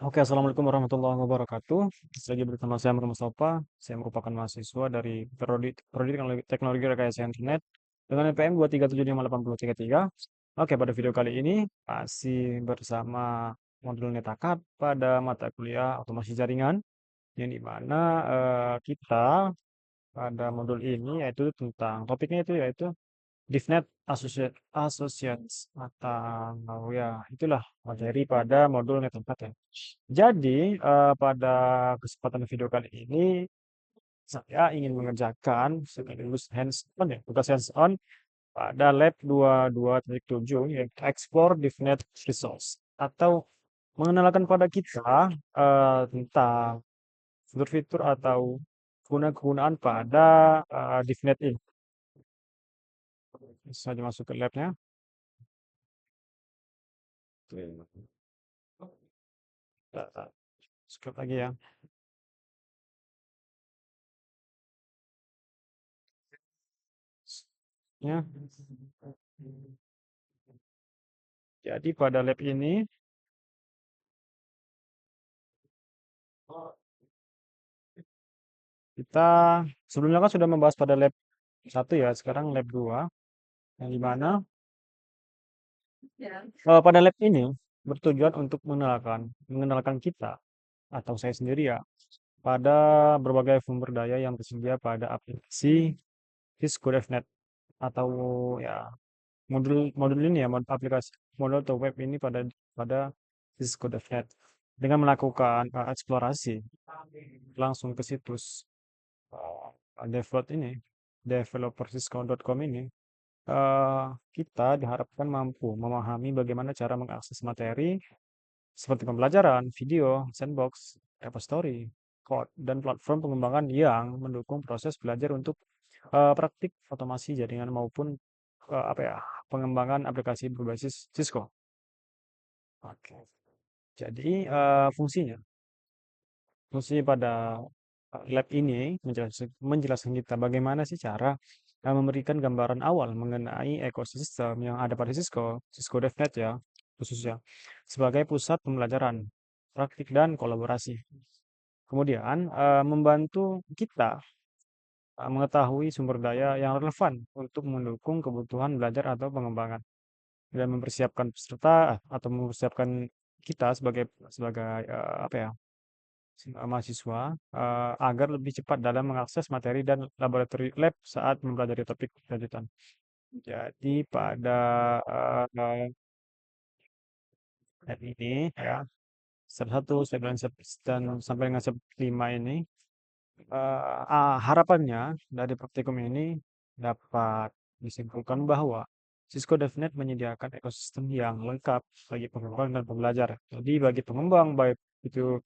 Oke, Assalamualaikum warahmatullahi wabarakatuh. Lagi bersama saya Muhammad Mustafa. Saya merupakan mahasiswa dari Prodi Teknologi Rekayasa Internet dengan NPM 2375833. Oke, pada video kali ini masih bersama modul NetAkad pada mata kuliah otomasi jaringan, yang dimana kita pada modul ini yaitu tentang topiknya itu yaitu DivNet Associates atau ya itulah materi pada modul NetAkad ya. Jadi, pada kesempatan video kali ini, saya ingin mengerjakan sekaligus hands-on ya, tugas hands-on pada lab 22.7 yaitu Explore DivNet Resource atau mengenalkan pada kita tentang fitur-fitur atau kegunaan pada DivNet ini. Langsung saja masuk ke labnya. Oke. Skip lagi ya. Ya. Jadi pada lab ini kita sebelumnya kan sudah membahas pada lab satu ya, sekarang lab 2 yang dimana pada lab ini bertujuan untuk mengenalkan kita atau saya sendiri ya pada berbagai sumber daya yang tersedia pada aplikasi Cisco DevNet atau ya modul modul ini ya modul atau web ini pada Cisco DevNet dengan melakukan eksplorasi langsung ke situs develop ini developercisco.com ini. Kita diharapkan mampu memahami bagaimana cara mengakses materi seperti pembelajaran, video, sandbox, repository, code, dan platform pengembangan yang mendukung proses belajar untuk praktik otomasi jaringan maupun apa ya, pengembangan aplikasi berbasis Cisco. Oke. Jadi fungsi pada lab ini menjelaskan kita bagaimana sih cara memberikan gambaran awal mengenai ekosistem yang ada pada Cisco DevNet ya, khususnya sebagai pusat pembelajaran, praktik dan kolaborasi. Kemudian membantu kita mengetahui sumber daya yang relevan untuk mendukung kebutuhan belajar atau pengembangan dan mempersiapkan peserta atau mempersiapkan kita sebagai apa ya mahasiswa agar lebih cepat dalam mengakses materi dan laboratori lab saat mempelajari topik lanjutan. Jadi pada lab ini ya, step 1, step 2, dan sampai dengan step 5 ini harapannya dari praktikum ini dapat disimpulkan bahwa Cisco DevNet menyediakan ekosistem yang lengkap bagi pengembang dan pembelajar. Jadi bagi pengembang baik itu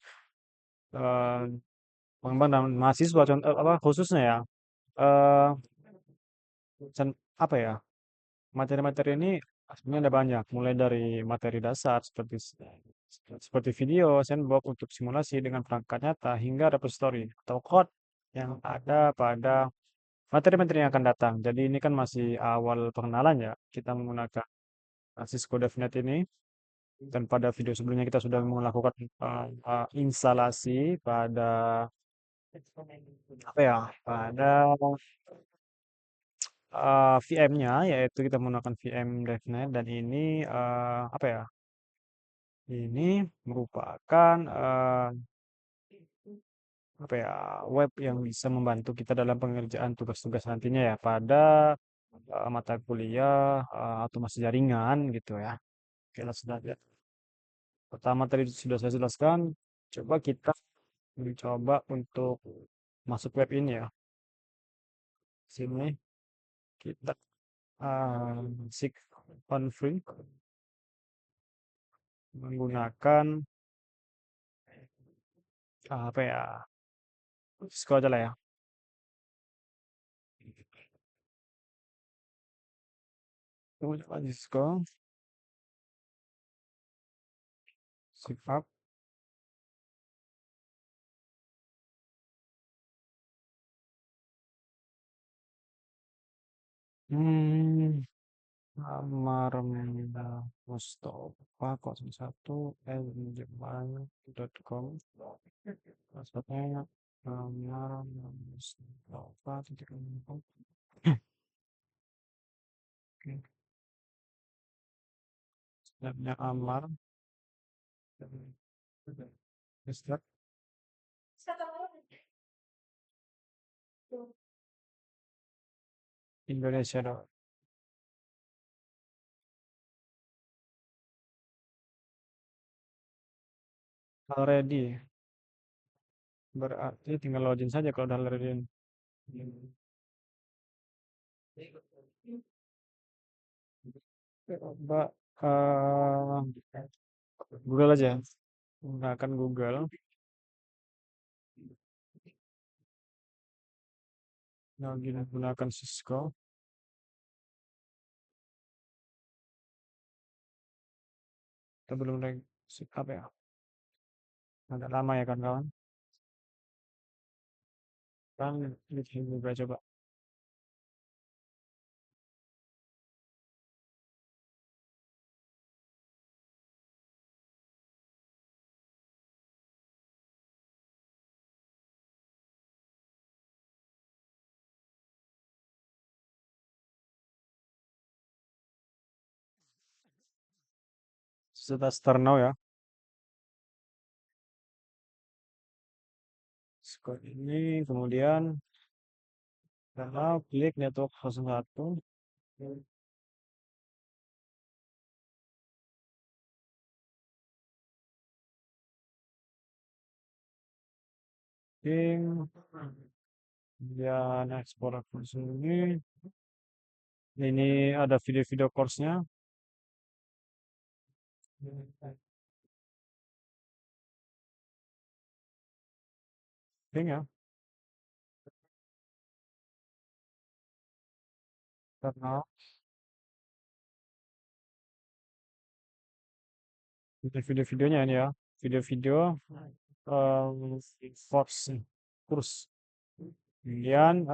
eh, pengembang dan mahasiswa contoh apa khususnya ya eh apa ya materi-materi ini sebenarnya ada banyak mulai dari materi dasar seperti video, sandbox untuk simulasi dengan perangkat nyata hingga repository atau code yang ada pada materi-materi yang akan datang. Jadi ini kan masih awal pengenalan ya kita menggunakan Cisco DevNet ini dan pada video sebelumnya kita sudah melakukan instalasi pada apa ya pada VM-nya yaitu kita menggunakan VM DevNet dan ini apa ya? Ini merupakan apa ya? Web yang bisa membantu kita dalam pengerjaan tugas-tugas nantinya ya pada mata kuliah otomasi jaringan gitu ya. Oke, langsung saja. Pertama tadi sudah saya jelaskan, coba kita mencoba untuk masuk web ini ya. Sini kita seek on free menggunakan apa ya? Cisco aja lah ya. Pak Cisco, sifat. Hmm, Amar Mustafa 01@gmail.com. Passwordnya Amar Mustafa titik com. Oke, snapnya Amar. Start Indonesia dong. Already berarti tinggal login saja kalau udah already. Coba Google aja. Gunakan Google. Login gunakan Cisco. Kita belum lagi apa ya? Agak lama ya kan kawan? Kan bikin juga coba. Sudah start now ya. Cisco ini kemudian karena klik network 01. Ping. Kemudian ekspor ke sini. Ini ada video-video course-nya. Ping ya. Karena ini video-videonya ini ya. Video-video course kurs. Kemudian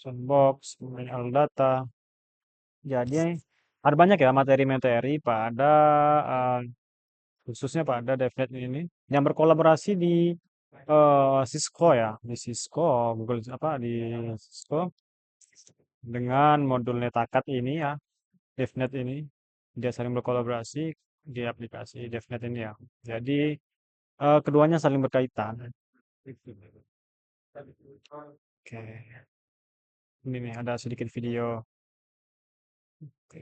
sandbox, kemudian Aldata. Jadi ada banyak ya materi-materi pada eh, khususnya pada DevNet ini yang berkolaborasi di Cisco ya, di Cisco, Google apa di Cisco dengan modul Netakat ini ya, DevNet ini dia saling berkolaborasi di aplikasi DevNet ini ya. Jadi keduanya saling berkaitan. Oke, ini nih ada sedikit video. Oke,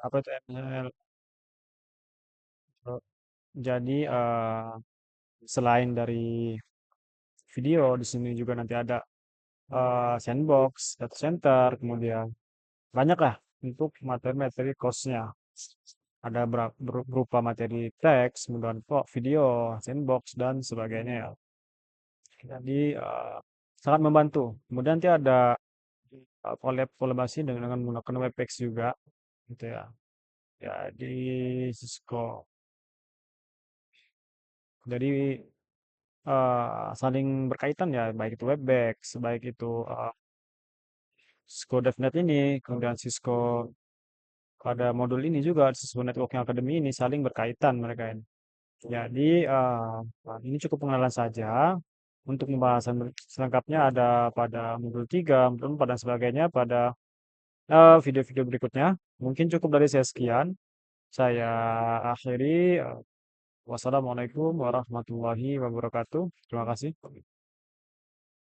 apa itu ML? Jadi selain dari video di sini juga nanti ada sandbox, data center, kemudian banyak lah untuk materi-materi course-nya. Ada berupa materi teks, kemudian video, sandbox, dan sebagainya ya. Jadi sangat membantu. Kemudian nanti ada kolaborasi dengan menggunakan Webex juga, gitu ya. Jadi Cisco. Jadi saling berkaitan ya, baik itu Webex, baik itu Cisco DevNet ini, kemudian Cisco pada modul ini juga Cisco Networking Academy ini saling berkaitan mereka ini. Jadi ini cukup pengenalan saja. Untuk pembahasan selengkapnya ada pada modul 3, modul 4 dan sebagainya pada video-video berikutnya. Mungkin cukup dari saya sekian. Saya akhiri. Wassalamualaikum warahmatullahi wabarakatuh. Terima kasih.